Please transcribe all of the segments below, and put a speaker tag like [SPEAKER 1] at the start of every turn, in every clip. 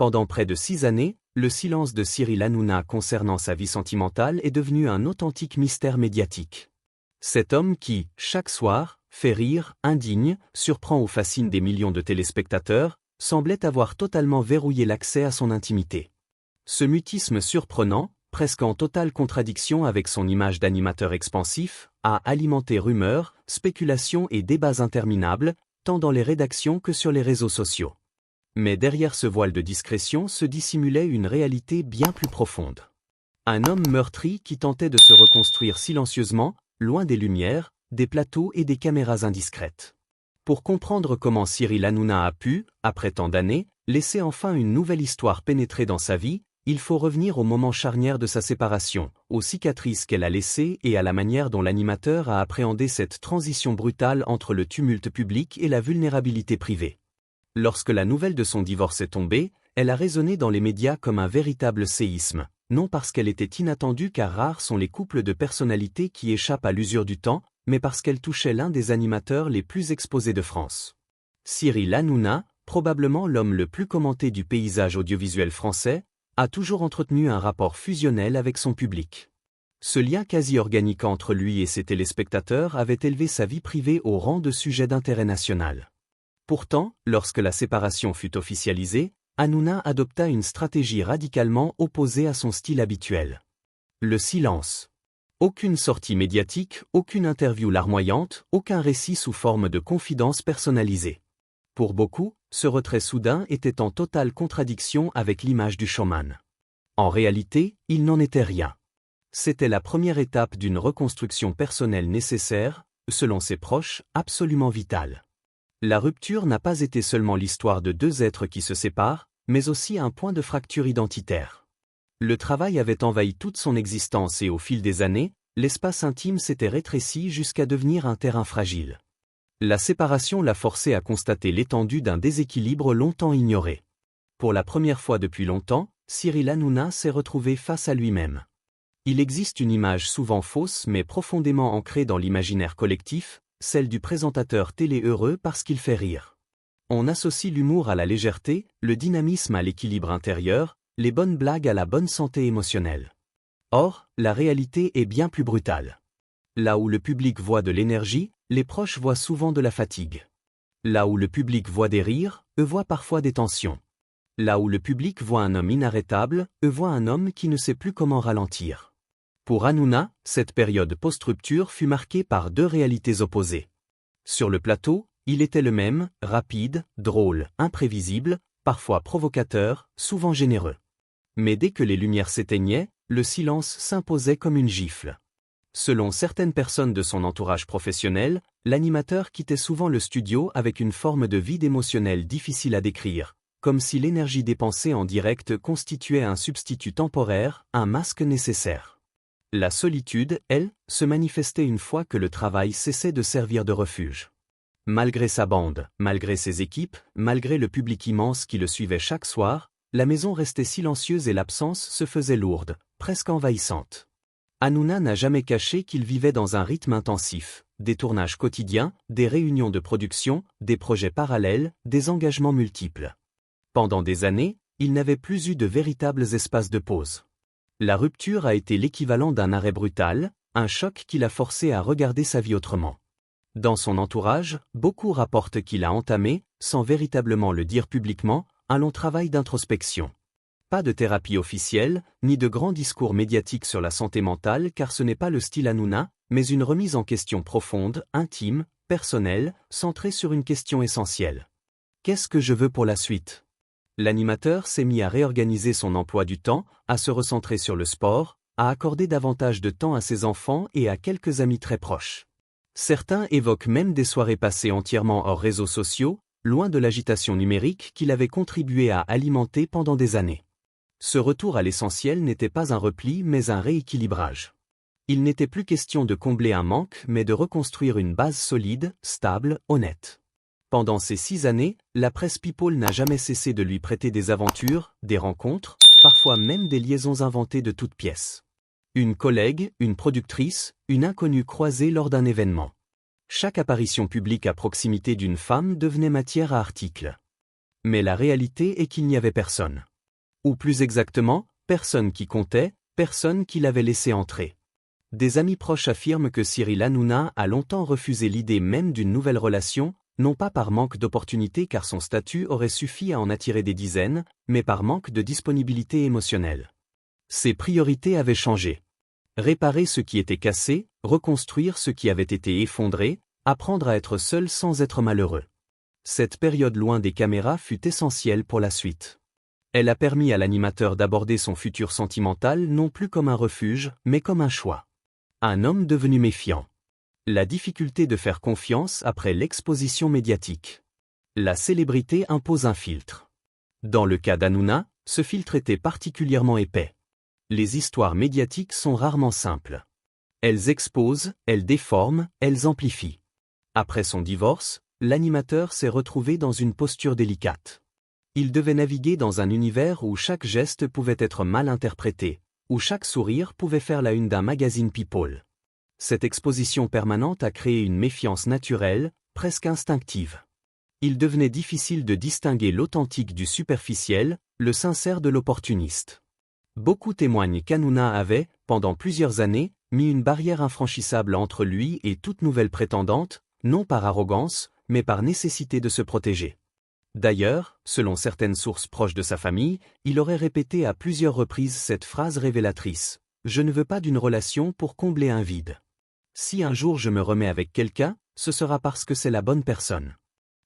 [SPEAKER 1] Pendant près de 6 années, le silence de Cyril Hanouna concernant sa vie sentimentale est devenu un authentique mystère médiatique. Cet homme qui, chaque soir, fait rire, indigne, surprend ou fascine des millions de téléspectateurs, semblait avoir totalement verrouillé l'accès à son intimité. Ce mutisme surprenant, presque en totale contradiction avec son image d'animateur expansif, a alimenté rumeurs, spéculations et débats interminables, tant dans les rédactions que sur les réseaux sociaux. Mais derrière ce voile de discrétion se dissimulait une réalité bien plus profonde. Un homme meurtri qui tentait de se reconstruire silencieusement, loin des lumières, des plateaux et des caméras indiscrètes. Pour comprendre comment Cyril Hanouna a pu, après tant d'années, laisser enfin une nouvelle histoire pénétrer dans sa vie, il faut revenir au moment charnière de sa séparation, aux cicatrices qu'elle a laissées et à la manière dont l'animateur a appréhendé cette transition brutale entre le tumulte public et la vulnérabilité privée. Lorsque la nouvelle de son divorce est tombée, elle a résonné dans les médias comme un véritable séisme, non parce qu'elle était inattendue car rares sont les couples de personnalités qui échappent à l'usure du temps, mais parce qu'elle touchait l'un des animateurs les plus exposés de France. Cyril Hanouna, probablement l'homme le plus commenté du paysage audiovisuel français, a toujours entretenu un rapport fusionnel avec son public. Ce lien quasi organique entre lui et ses téléspectateurs avait élevé sa vie privée au rang de sujet d'intérêt national. Pourtant, lorsque la séparation fut officialisée, Hanouna adopta une stratégie radicalement opposée à son style habituel. Le silence. Aucune sortie médiatique, aucune interview larmoyante, aucun récit sous forme de confidence personnalisée. Pour beaucoup, ce retrait soudain était en totale contradiction avec l'image du showman. En réalité, il n'en était rien. C'était la première étape d'une reconstruction personnelle nécessaire, selon ses proches, absolument vitale. La rupture n'a pas été seulement l'histoire de deux êtres qui se séparent, mais aussi un point de fracture identitaire. Le travail avait envahi toute son existence et au fil des années, l'espace intime s'était rétréci jusqu'à devenir un terrain fragile. La séparation l'a forcé à constater l'étendue d'un déséquilibre longtemps ignoré. Pour la première fois depuis longtemps, Cyril Hanouna s'est retrouvé face à lui-même. Il existe une image souvent fausse mais profondément ancrée dans l'imaginaire collectif, celle du présentateur télé heureux parce qu'il fait rire. On associe l'humour à la légèreté, le dynamisme à l'équilibre intérieur, les bonnes blagues à la bonne santé émotionnelle. Or, la réalité est bien plus brutale. Là où le public voit de l'énergie, les proches voient souvent de la fatigue. Là où le public voit des rires, eux voient parfois des tensions. Là où le public voit un homme inarrêtable, eux voient un homme qui ne sait plus comment ralentir. Pour Hanouna, cette période post-rupture fut marquée par deux réalités opposées. Sur le plateau, il était le même, rapide, drôle, imprévisible, parfois provocateur, souvent généreux. Mais dès que les lumières s'éteignaient, le silence s'imposait comme une gifle. Selon certaines personnes de son entourage professionnel, l'animateur quittait souvent le studio avec une forme de vide émotionnel difficile à décrire, comme si l'énergie dépensée en direct constituait un substitut temporaire, un masque nécessaire. La solitude, elle, se manifestait une fois que le travail cessait de servir de refuge. Malgré sa bande, malgré ses équipes, malgré le public immense qui le suivait chaque soir, la maison restait silencieuse et l'absence se faisait lourde, presque envahissante. Hanouna n'a jamais caché qu'il vivait dans un rythme intensif, des tournages quotidiens, des réunions de production, des projets parallèles, des engagements multiples. Pendant des années, il n'avait plus eu de véritables espaces de pause. La rupture a été l'équivalent d'un arrêt brutal, un choc qui l'a forcé à regarder sa vie autrement. Dans son entourage, beaucoup rapportent qu'il a entamé, sans véritablement le dire publiquement, un long travail d'introspection. Pas de thérapie officielle, ni de grands discours médiatiques sur la santé mentale car ce n'est pas le style Hanouna, mais une remise en question profonde, intime, personnelle, centrée sur une question essentielle. Qu'est-ce que je veux pour la suite ? L'animateur s'est mis à réorganiser son emploi du temps, à se recentrer sur le sport, à accorder davantage de temps à ses enfants et à quelques amis très proches. Certains évoquent même des soirées passées entièrement hors réseaux sociaux, loin de l'agitation numérique qu'il avait contribué à alimenter pendant des années. Ce retour à l'essentiel n'était pas un repli mais un rééquilibrage. Il n'était plus question de combler un manque mais de reconstruire une base solide, stable, honnête. Pendant ces 6 années, la presse People n'a jamais cessé de lui prêter des aventures, des rencontres, parfois même des liaisons inventées de toutes pièces. Une collègue, une productrice, une inconnue croisée lors d'un événement. Chaque apparition publique à proximité d'une femme devenait matière à article. Mais la réalité est qu'il n'y avait personne. Ou plus exactement, personne qui comptait, personne qui l'avait laissé entrer. Des amis proches affirment que Cyril Hanouna a longtemps refusé l'idée même d'une nouvelle relation, non pas par manque d'opportunité car son statut aurait suffi à en attirer des dizaines, mais par manque de disponibilité émotionnelle. Ses priorités avaient changé. Réparer ce qui était cassé, reconstruire ce qui avait été effondré, apprendre à être seul sans être malheureux. Cette période loin des caméras fut essentielle pour la suite. Elle a permis à l'animateur d'aborder son futur sentimental non plus comme un refuge, mais comme un choix. Un homme devenu méfiant. La difficulté de faire confiance après l'exposition médiatique. La célébrité impose un filtre. Dans le cas d'Hanouna, ce filtre était particulièrement épais. Les histoires médiatiques sont rarement simples. Elles exposent, elles déforment, elles amplifient. Après son divorce, l'animateur s'est retrouvé dans une posture délicate. Il devait naviguer dans un univers où chaque geste pouvait être mal interprété, où chaque sourire pouvait faire la une d'un magazine People. Cette exposition permanente a créé une méfiance naturelle, presque instinctive. Il devenait difficile de distinguer l'authentique du superficiel, le sincère de l'opportuniste. Beaucoup témoignent qu'Hanouna avait, pendant plusieurs années, mis une barrière infranchissable entre lui et toute nouvelle prétendante, non par arrogance, mais par nécessité de se protéger. D'ailleurs, selon certaines sources proches de sa famille, il aurait répété à plusieurs reprises cette phrase révélatrice : « Je ne veux pas d'une relation pour combler un vide. Si un jour je me remets avec quelqu'un, ce sera parce que c'est la bonne personne. »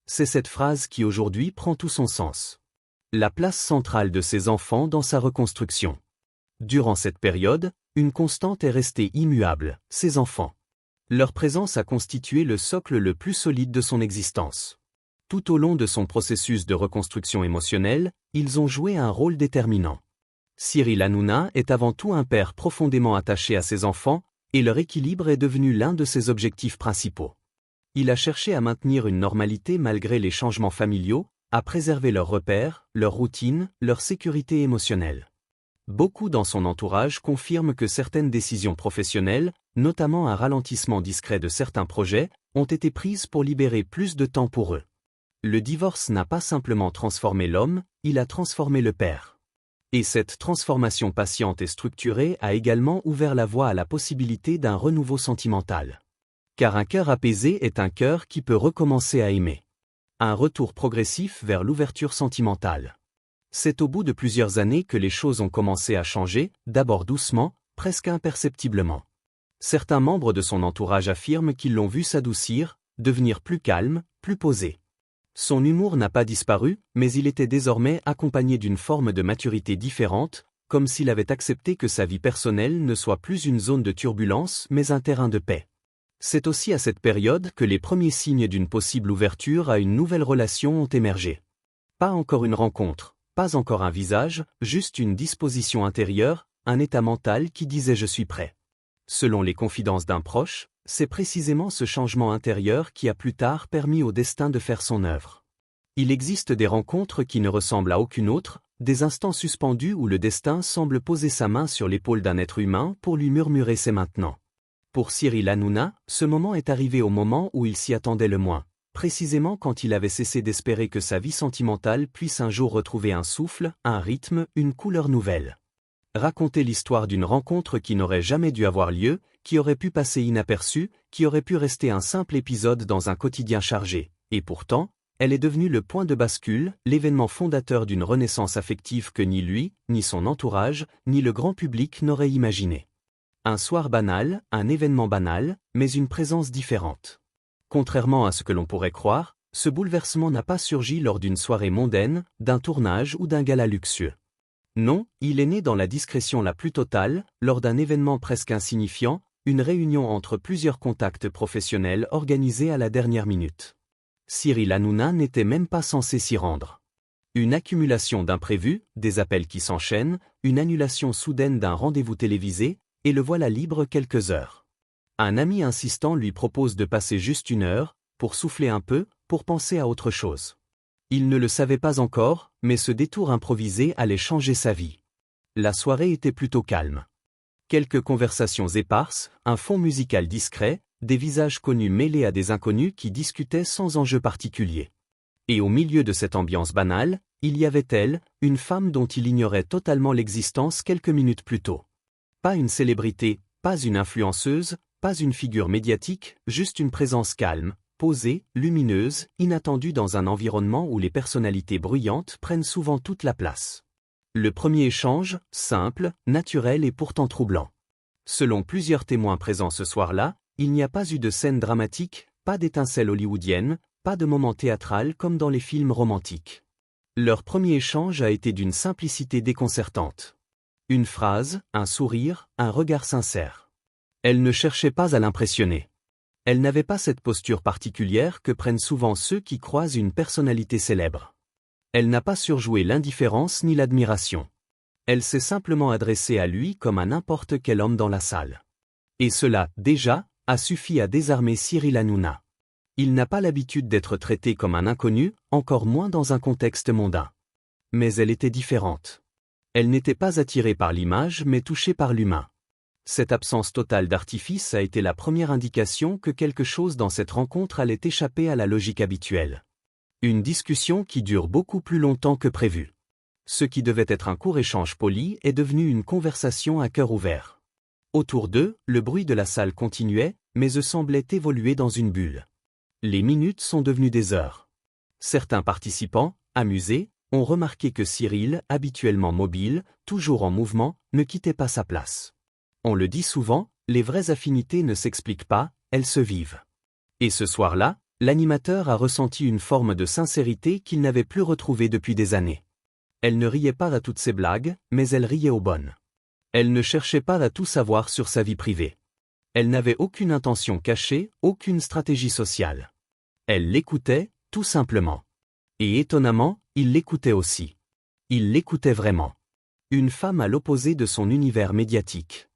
[SPEAKER 1] C'est cette phrase qui aujourd'hui prend tout son sens. La place centrale de ses enfants dans sa reconstruction. Durant cette période, une constante est restée immuable, ses enfants. Leur présence a constitué le socle le plus solide de son existence. Tout au long de son processus de reconstruction émotionnelle, ils ont joué un rôle déterminant. Cyril Hanouna est avant tout un père profondément attaché à ses enfants, et leur équilibre est devenu l'un de ses objectifs principaux. Il a cherché à maintenir une normalité malgré les changements familiaux, à préserver leurs repères, leur routine, leur sécurité émotionnelle. Beaucoup dans son entourage confirment que certaines décisions professionnelles, notamment un ralentissement discret de certains projets, ont été prises pour libérer plus de temps pour eux. Le divorce n'a pas simplement transformé l'homme, il a transformé le père. Et cette transformation patiente et structurée a également ouvert la voie à la possibilité d'un renouveau sentimental. Car un cœur apaisé est un cœur qui peut recommencer à aimer. Un retour progressif vers l'ouverture sentimentale. C'est au bout de plusieurs années que les choses ont commencé à changer, d'abord doucement, presque imperceptiblement. Certains membres de son entourage affirment qu'ils l'ont vu s'adoucir, devenir plus calme, plus posé. Son humour n'a pas disparu, mais il était désormais accompagné d'une forme de maturité différente, comme s'il avait accepté que sa vie personnelle ne soit plus une zone de turbulence mais un terrain de paix. C'est aussi à cette période que les premiers signes d'une possible ouverture à une nouvelle relation ont émergé. Pas encore une rencontre, pas encore un visage, juste une disposition intérieure, un état mental qui disait « je suis prêt ». Selon les confidences d'un proche, c'est précisément ce changement intérieur qui a plus tard permis au destin de faire son œuvre. Il existe des rencontres qui ne ressemblent à aucune autre, des instants suspendus où le destin semble poser sa main sur l'épaule d'un être humain pour lui murmurer « c'est maintenant ». Pour Cyril Hanouna, ce moment est arrivé au moment où il s'y attendait le moins, précisément quand il avait cessé d'espérer que sa vie sentimentale puisse un jour retrouver un souffle, un rythme, une couleur nouvelle. Raconter l'histoire d'une rencontre qui n'aurait jamais dû avoir lieu, qui aurait pu passer inaperçue, qui aurait pu rester un simple épisode dans un quotidien chargé, et pourtant, elle est devenue le point de bascule, l'événement fondateur d'une renaissance affective que ni lui, ni son entourage, ni le grand public n'auraient imaginé. Un soir banal, un événement banal, mais une présence différente. Contrairement à ce que l'on pourrait croire, ce bouleversement n'a pas surgi lors d'une soirée mondaine, d'un tournage ou d'un gala luxueux. Non, il est né dans la discrétion la plus totale, lors d'un événement presque insignifiant, une réunion entre plusieurs contacts professionnels organisés à la dernière minute. Cyril Hanouna n'était même pas censé s'y rendre. Une accumulation d'imprévus, des appels qui s'enchaînent, une annulation soudaine d'un rendez-vous télévisé, et le voilà libre quelques heures. Un ami insistant lui propose de passer juste 1 heure, pour souffler un peu, pour penser à autre chose. Il ne le savait pas encore, mais ce détour improvisé allait changer sa vie. La soirée était plutôt calme. Quelques conversations éparses, un fond musical discret, des visages connus mêlés à des inconnus qui discutaient sans enjeu particulier. Et au milieu de cette ambiance banale, Il y avait elle, une femme dont il ignorait totalement l'existence quelques minutes plus tôt. Pas une célébrité, pas une influenceuse, pas une figure médiatique, juste une présence calme, posée, lumineuse, inattendue dans un environnement où les personnalités bruyantes prennent souvent toute la place. Le premier échange, simple, naturel et pourtant troublant. Selon plusieurs témoins présents ce soir-là, il n'y a pas eu de scène dramatique, pas d'étincelle hollywoodienne, pas de moment théâtral comme dans les films romantiques. Leur premier échange a été d'une simplicité déconcertante. Une phrase, un sourire, un regard sincère. Elle ne cherchait pas à l'impressionner. Elle n'avait pas cette posture particulière que prennent souvent ceux qui croisent une personnalité célèbre. Elle n'a pas surjoué l'indifférence ni l'admiration. Elle s'est simplement adressée à lui comme à n'importe quel homme dans la salle. Et cela, déjà, a suffi à désarmer Cyril Hanouna. Il n'a pas l'habitude d'être traité comme un inconnu, encore moins dans un contexte mondain. Mais elle était différente. Elle n'était pas attirée par l'image mais touchée par l'humain. Cette absence totale d'artifice a été la première indication que quelque chose dans cette rencontre allait échapper à la logique habituelle. Une discussion qui dure beaucoup plus longtemps que prévu. Ce qui devait être un court échange poli est devenu une conversation à cœur ouvert. Autour d'eux, le bruit de la salle continuait, mais eux semblaient évoluer dans une bulle. Les minutes sont devenues des heures. Certains participants, amusés, ont remarqué que Cyril, habituellement mobile, toujours en mouvement, ne quittait pas sa place. On le dit souvent, les vraies affinités ne s'expliquent pas, elles se vivent. Et ce soir-là, l'animateur a ressenti une forme de sincérité qu'il n'avait plus retrouvée depuis des années. Elle ne riait pas à toutes ses blagues, mais elle riait aux bonnes. Elle ne cherchait pas à tout savoir sur sa vie privée. Elle n'avait aucune intention cachée, aucune stratégie sociale. Elle l'écoutait, tout simplement. Et étonnamment, il l'écoutait aussi. Il l'écoutait vraiment. Une femme à l'opposé de son univers médiatique.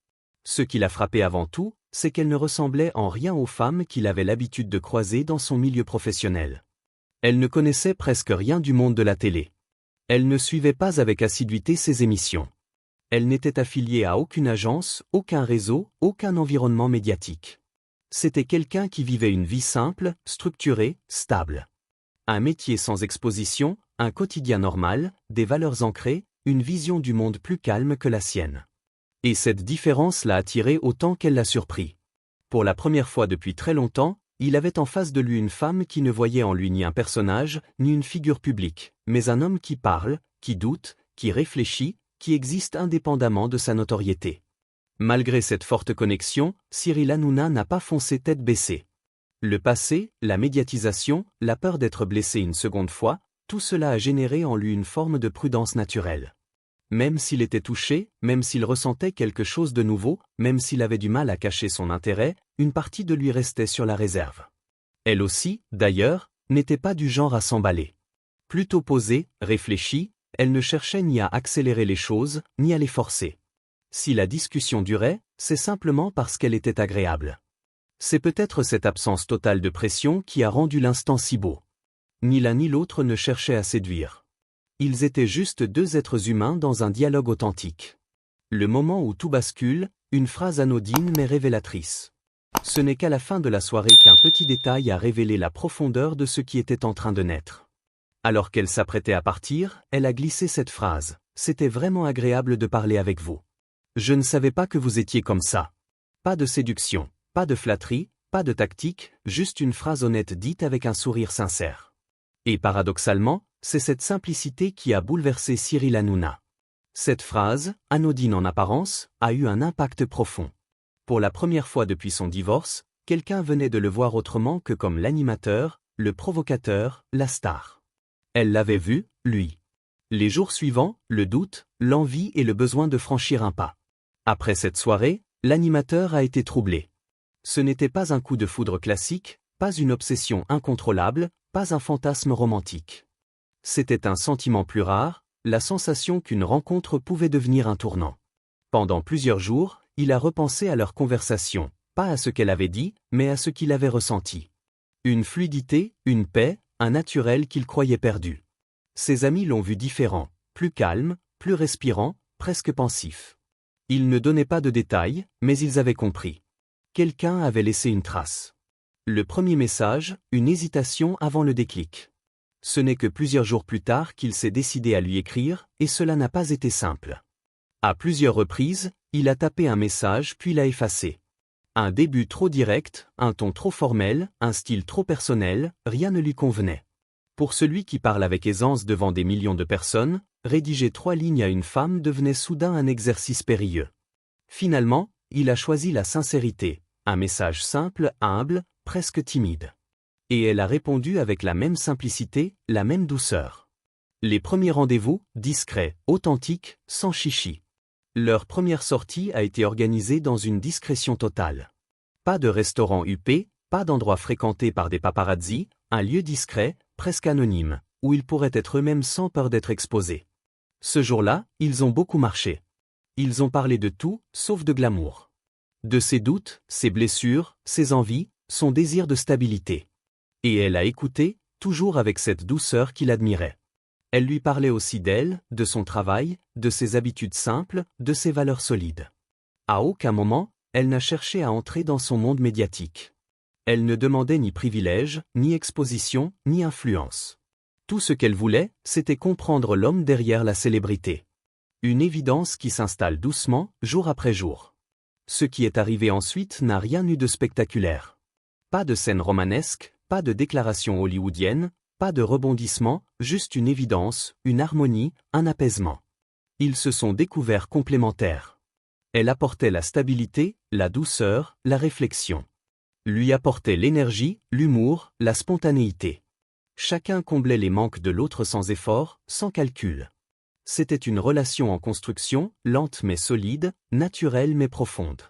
[SPEAKER 1] Ce qui l'a frappé avant tout, c'est qu'elle ne ressemblait en rien aux femmes qu'il avait l'habitude de croiser dans son milieu professionnel. Elle ne connaissait presque rien du monde de la télé. Elle ne suivait pas avec assiduité ses émissions. Elle n'était affiliée à aucune agence, aucun réseau, aucun environnement médiatique. C'était quelqu'un qui vivait une vie simple, structurée, stable. Un métier sans exposition, un quotidien normal, des valeurs ancrées, une vision du monde plus calme que la sienne. Et cette différence l'a attiré autant qu'elle l'a surpris. Pour la première fois depuis très longtemps, il avait en face de lui une femme qui ne voyait en lui ni un personnage, ni une figure publique, mais un homme qui parle, qui doute, qui réfléchit, qui existe indépendamment de sa notoriété. Malgré cette forte connexion, Cyril Hanouna n'a pas foncé tête baissée. Le passé, la médiatisation, la peur d'être blessé une seconde fois, tout cela a généré en lui une forme de prudence naturelle. Même s'il était touché, même s'il ressentait quelque chose de nouveau, même s'il avait du mal à cacher son intérêt, une partie de lui restait sur la réserve. Elle aussi, d'ailleurs, n'était pas du genre à s'emballer. Plutôt posée, réfléchie, elle ne cherchait ni à accélérer les choses, ni à les forcer. Si la discussion durait, c'est simplement parce qu'elle était agréable. C'est peut-être cette absence totale de pression qui a rendu l'instant si beau. Ni l'un ni l'autre ne cherchait à séduire. Ils étaient juste deux êtres humains dans un dialogue authentique. Le moment où tout bascule, une phrase anodine mais révélatrice. Ce n'est qu'à la fin de la soirée qu'un petit détail a révélé la profondeur de ce qui était en train de naître. Alors qu'elle s'apprêtait à partir, elle a glissé cette phrase. « C'était vraiment agréable de parler avec vous. Je ne savais pas que vous étiez comme ça. » Pas de séduction, pas de flatterie, pas de tactique, juste une phrase honnête dite avec un sourire sincère. Et paradoxalement, c'est cette simplicité qui a bouleversé Cyril Hanouna. Cette phrase, anodine en apparence, a eu un impact profond. Pour la première fois depuis son divorce, quelqu'un venait de le voir autrement que comme l'animateur, le provocateur, la star. Elle l'avait vu, lui. Les jours suivants, le doute, l'envie et le besoin de franchir un pas. Après cette soirée, l'animateur a été troublé. Ce n'était pas un coup de foudre classique, pas une obsession incontrôlable, pas un fantasme romantique. C'était un sentiment plus rare, la sensation qu'une rencontre pouvait devenir un tournant. Pendant plusieurs jours, il a repensé à leur conversation, pas à ce qu'elle avait dit, mais à ce qu'il avait ressenti. Une fluidité, une paix, un naturel qu'il croyait perdu. Ses amis l'ont vu différent, plus calme, plus respirant, presque pensif. Ils ne donnaient pas de détails, mais ils avaient compris. Quelqu'un avait laissé une trace. Le premier message, une hésitation avant le déclic. Ce n'est que plusieurs jours plus tard qu'il s'est décidé à lui écrire, et cela n'a pas été simple. À plusieurs reprises, il a tapé un message puis l'a effacé. Un début trop direct, un ton trop formel, un style trop personnel, rien ne lui convenait. Pour celui qui parle avec aisance devant des millions de personnes, rédiger 3 lignes à une femme devenait soudain un exercice périlleux. Finalement, il a choisi la sincérité, un message simple, humble, presque timide. Et elle a répondu avec la même simplicité, la même douceur. Les premiers rendez-vous, discrets, authentiques, sans chichi. Leur première sortie a été organisée dans une discrétion totale. Pas de restaurant huppé, pas d'endroit fréquenté par des paparazzis, un lieu discret, presque anonyme, où ils pourraient être eux-mêmes sans peur d'être exposés. Ce jour-là, ils ont beaucoup marché. Ils ont parlé de tout, sauf de glamour. De ses doutes, ses blessures, ses envies, son désir de stabilité. Et elle a écouté, toujours avec cette douceur qu'il admirait. Elle lui parlait aussi d'elle, de son travail, de ses habitudes simples, de ses valeurs solides. À aucun moment, elle n'a cherché à entrer dans son monde médiatique. Elle ne demandait ni privilège, ni exposition, ni influence. Tout ce qu'elle voulait, c'était comprendre l'homme derrière la célébrité. Une évidence qui s'installe doucement, jour après jour. Ce qui est arrivé ensuite n'a rien eu de spectaculaire. Pas de scène romanesque, pas de déclaration hollywoodienne, pas de rebondissement, juste une évidence, une harmonie, un apaisement. Ils se sont découverts complémentaires. Elle apportait la stabilité, la douceur, la réflexion. Lui apportait l'énergie, l'humour, la spontanéité. Chacun comblait les manques de l'autre sans effort, sans calcul. C'était une relation en construction, lente mais solide, naturelle mais profonde.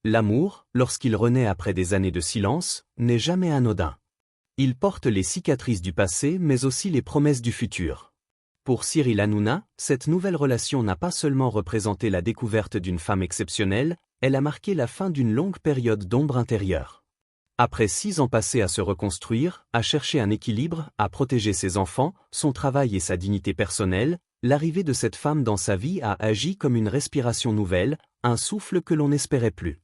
[SPEAKER 1] L'amour, lorsqu'il renaît après des années de silence, n'est jamais anodin. Il porte les cicatrices du passé mais aussi les promesses du futur. Pour Cyril Hanouna, cette nouvelle relation n'a pas seulement représenté la découverte d'une femme exceptionnelle, elle a marqué la fin d'une longue période d'ombre intérieure. Après 6 ans passés à se reconstruire, à chercher un équilibre, à protéger ses enfants, son travail et sa dignité personnelle, l'arrivée de cette femme dans sa vie a agi comme une respiration nouvelle, un souffle que l'on n'espérait plus.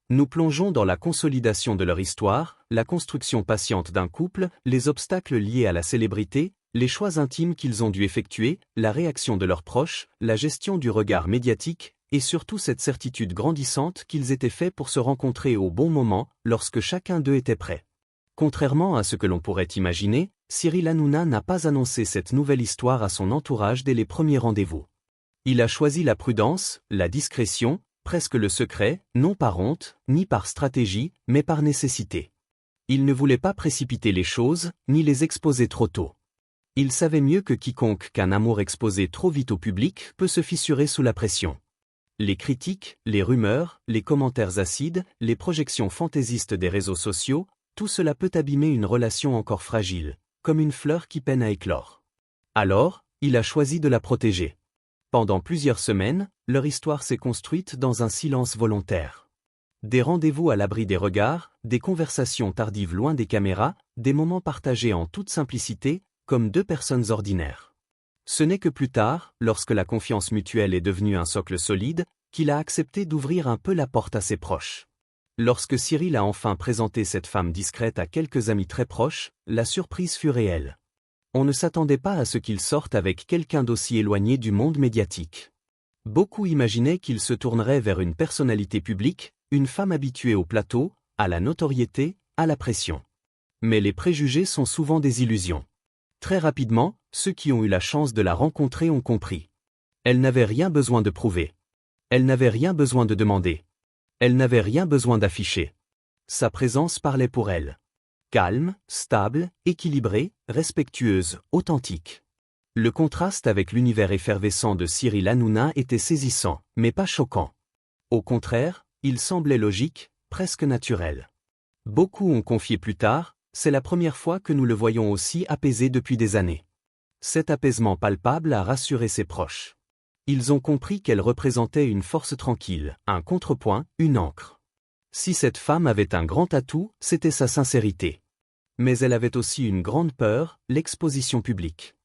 [SPEAKER 1] Nous plongeons dans la consolidation de leur histoire, la construction patiente d'un couple, les obstacles liés à la célébrité, les choix intimes qu'ils ont dû effectuer, la réaction de leurs proches, la gestion du regard médiatique, et surtout cette certitude grandissante qu'ils étaient faits pour se rencontrer au bon moment, lorsque chacun d'eux était prêt. Contrairement à ce que l'on pourrait imaginer, Cyril Hanouna n'a pas annoncé cette nouvelle histoire à son entourage dès les premiers rendez-vous. Il a choisi la prudence, la discrétion, presque le secret, non par honte, ni par stratégie, mais par nécessité. Il ne voulait pas précipiter les choses, ni les exposer trop tôt. Il savait mieux que quiconque qu'un amour exposé trop vite au public peut se fissurer sous la pression. Les critiques, les rumeurs, les commentaires acides, les projections fantaisistes des réseaux sociaux, tout cela peut abîmer une relation encore fragile, comme une fleur qui peine à éclore. Alors, il a choisi de la protéger. Pendant plusieurs semaines, leur histoire s'est construite dans un silence volontaire. Des rendez-vous à l'abri des regards, des conversations tardives loin des caméras, des moments partagés en toute simplicité, comme 2 personnes ordinaires. Ce n'est que plus tard, lorsque la confiance mutuelle est devenue un socle solide, qu'il a accepté d'ouvrir un peu la porte à ses proches. Lorsque Cyril a enfin présenté cette femme discrète à quelques amis très proches, la surprise fut réelle. On ne s'attendait pas à ce qu'il sorte avec quelqu'un d'aussi éloigné du monde médiatique. Beaucoup imaginaient qu'il se tournerait vers une personnalité publique, une femme habituée au plateau, à la notoriété, à la pression. Mais les préjugés sont souvent des illusions. Très rapidement, ceux qui ont eu la chance de la rencontrer ont compris. Elle n'avait rien besoin de prouver. Elle n'avait rien besoin de demander. Elle n'avait rien besoin d'afficher. Sa présence parlait pour elle. Calme, stable, équilibrée, respectueuse, authentique. Le contraste avec l'univers effervescent de Cyril Hanouna était saisissant, mais pas choquant. Au contraire, il semblait logique, presque naturel. Beaucoup ont confié plus tard, c'est la première fois que nous le voyons aussi apaisé depuis des années. Cet apaisement palpable a rassuré ses proches. Ils ont compris qu'elle représentait une force tranquille, un contrepoint, une ancre. Si cette femme avait un grand atout, c'était sa sincérité. Mais elle avait aussi une grande peur, l'exposition publique.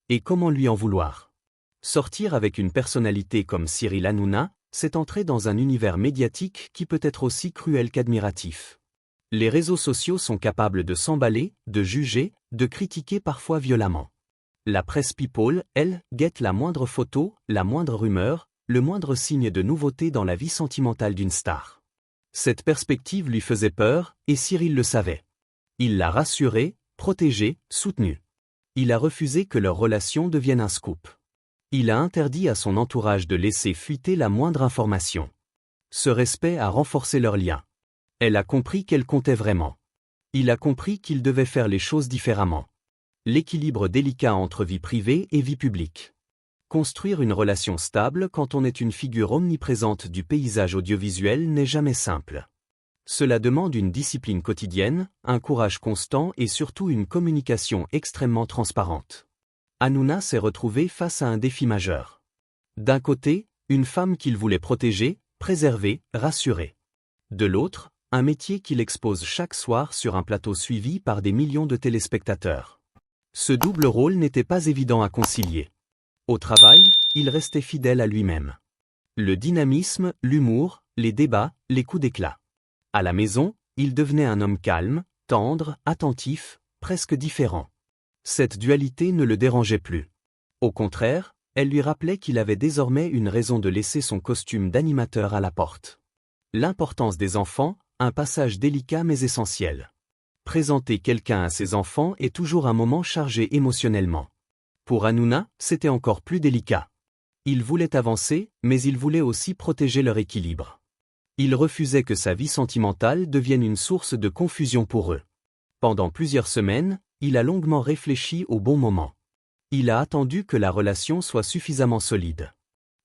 [SPEAKER 1] Et comment lui en vouloir? Sortir avec une personnalité comme Cyril Hanouna, c'est entrer dans un univers médiatique qui peut être aussi cruel qu'admiratif. Les réseaux sociaux sont capables de s'emballer, de juger, de critiquer parfois violemment. La presse people, elle, guette la moindre photo, la moindre rumeur, le moindre signe de nouveauté dans la vie sentimentale d'une star. Cette perspective lui faisait peur, et Cyril le savait. Il l'a rassuré, protégé, soutenu. Il a refusé que leur relation devienne un scoop. Il a interdit à son entourage de laisser fuiter la moindre information. Ce respect a renforcé leur lien. Elle a compris qu'elle comptait vraiment. Il a compris qu'il devait faire les choses différemment. L'équilibre délicat entre vie privée et vie publique. Construire une relation stable quand on est une figure omniprésente du paysage audiovisuel n'est jamais simple. Cela demande une discipline quotidienne, un courage constant et surtout une communication extrêmement transparente. Hanouna s'est retrouvée face à un défi majeur. D'un côté, une femme qu'il voulait protéger, préserver, rassurer. De l'autre, un métier qu'il expose chaque soir sur un plateau suivi par des millions de téléspectateurs. Ce double rôle n'était pas évident à concilier. Au travail, il restait fidèle à lui-même. Le dynamisme, l'humour, les débats, les coups d'éclat. À la maison, il devenait un homme calme, tendre, attentif, presque différent. Cette dualité ne le dérangeait plus. Au contraire, elle lui rappelait qu'il avait désormais une raison de laisser son costume d'animateur à la porte. L'importance des enfants, un passage délicat mais essentiel. Présenter quelqu'un à ses enfants est toujours un moment chargé émotionnellement. Pour Hanouna, c'était encore plus délicat. Il voulait avancer, mais il voulait aussi protéger leur équilibre. Il refusait que sa vie sentimentale devienne une source de confusion pour eux. Pendant plusieurs semaines, il a longuement réfléchi au bon moment. Il a attendu que la relation soit suffisamment solide.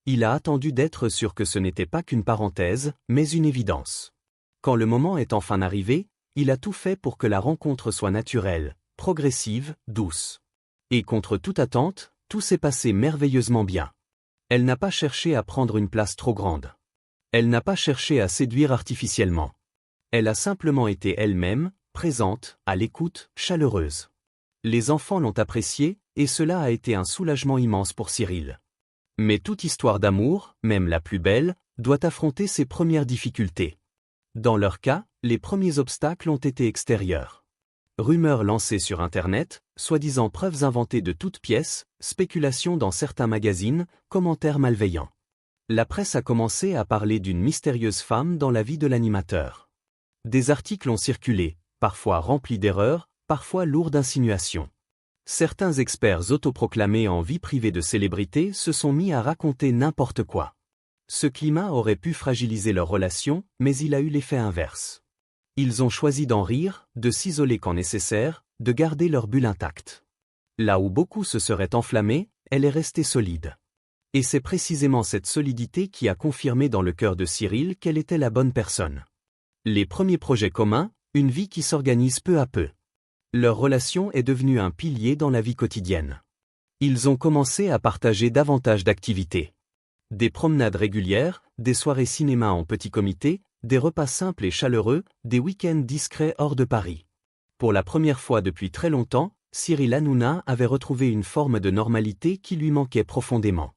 [SPEAKER 1] Il a attendu d'être sûr que ce n'était pas qu'une parenthèse, mais une évidence. Quand le moment est enfin arrivé, il a tout fait pour que la rencontre soit naturelle, progressive, douce. Et contre toute attente, tout s'est passé merveilleusement bien. Elle n'a pas cherché à prendre une place trop grande. Elle n'a pas cherché à séduire artificiellement. Elle a simplement été elle-même, présente, à l'écoute, chaleureuse. Les enfants l'ont appréciée, et cela a été un soulagement immense pour Cyril. Mais toute histoire d'amour, même la plus belle, doit affronter ses premières difficultés. Dans leur cas, les premiers obstacles ont été extérieurs. Rumeurs lancées sur Internet, soi-disant preuves inventées de toutes pièces, spéculations dans certains magazines, commentaires malveillants. La presse a commencé à parler d'une mystérieuse femme dans la vie de l'animateur. Des articles ont circulé, parfois remplis d'erreurs, parfois lourds d'insinuations. Certains experts autoproclamés en vie privée de célébrités se sont mis à raconter n'importe quoi. Ce climat aurait pu fragiliser leur relation, mais il a eu l'effet inverse. Ils ont choisi d'en rire, de s'isoler quand nécessaire, de garder leur bulle intacte. Là où beaucoup se seraient enflammés, elle est restée solide. Et c'est précisément cette solidité qui a confirmé dans le cœur de Cyril qu'elle était la bonne personne. Les premiers projets communs, une vie qui s'organise peu à peu. Leur relation est devenue un pilier dans la vie quotidienne. Ils ont commencé à partager davantage d'activités. Des promenades régulières, des soirées cinéma en petit comité, des repas simples et chaleureux, des week-ends discrets hors de Paris. Pour la première fois depuis très longtemps, Cyril Hanouna avait retrouvé une forme de normalité qui lui manquait profondément.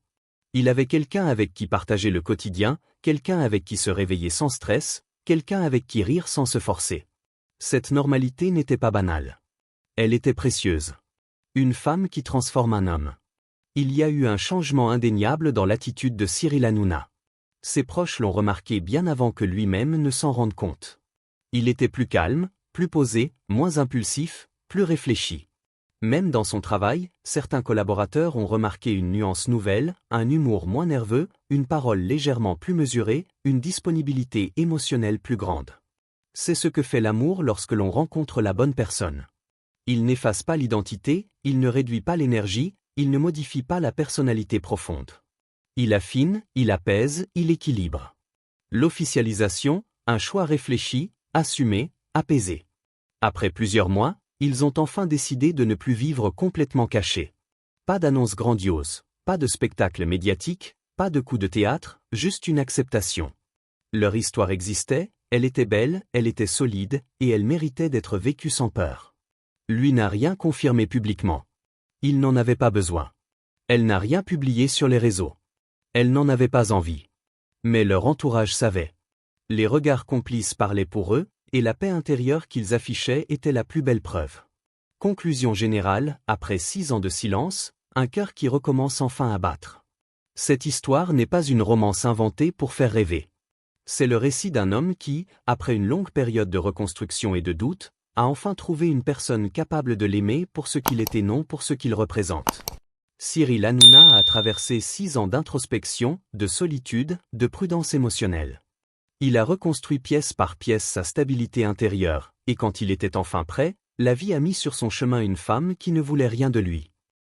[SPEAKER 1] Il avait quelqu'un avec qui partager le quotidien, quelqu'un avec qui se réveiller sans stress, quelqu'un avec qui rire sans se forcer. Cette normalité n'était pas banale. Elle était précieuse. Une femme qui transforme un homme. Il y a eu un changement indéniable dans l'attitude de Cyril Hanouna. Ses proches l'ont remarqué bien avant que lui-même ne s'en rende compte. Il était plus calme, plus posé, moins impulsif, plus réfléchi. Même dans son travail, certains collaborateurs ont remarqué une nuance nouvelle, un humour moins nerveux, une parole légèrement plus mesurée, une disponibilité émotionnelle plus grande. C'est ce que fait l'amour lorsque l'on rencontre la bonne personne. Il n'efface pas l'identité, il ne réduit pas l'énergie, il ne modifie pas la personnalité profonde. Il affine, il apaise, il équilibre. L'officialisation, un choix réfléchi, assumé, apaisé. Après plusieurs mois, ils ont enfin décidé de ne plus vivre complètement cachés. Pas d'annonce grandiose, pas de spectacle médiatique, pas de coup de théâtre, juste une acceptation. Leur histoire existait, elle était belle, elle était solide, et elle méritait d'être vécue sans peur. Lui n'a rien confirmé publiquement. Il n'en avait pas besoin. Elle n'a rien publié sur les réseaux. Elle n'en avait pas envie. Mais leur entourage savait. Les regards complices parlaient pour eux, Et la paix intérieure qu'ils affichaient était la plus belle preuve. Conclusion générale, après 6 ans de silence, un cœur qui recommence enfin à battre. Cette histoire n'est pas une romance inventée pour faire rêver. C'est le récit d'un homme qui, après une longue période de reconstruction et de doute, a enfin trouvé une personne capable de l'aimer pour ce qu'il était, non pour ce qu'il représente. Cyril Hanouna a traversé 6 ans d'introspection, de solitude, de prudence émotionnelle. Il a reconstruit pièce par pièce sa stabilité intérieure, et quand il était enfin prêt, la vie a mis sur son chemin une femme qui ne voulait rien de lui.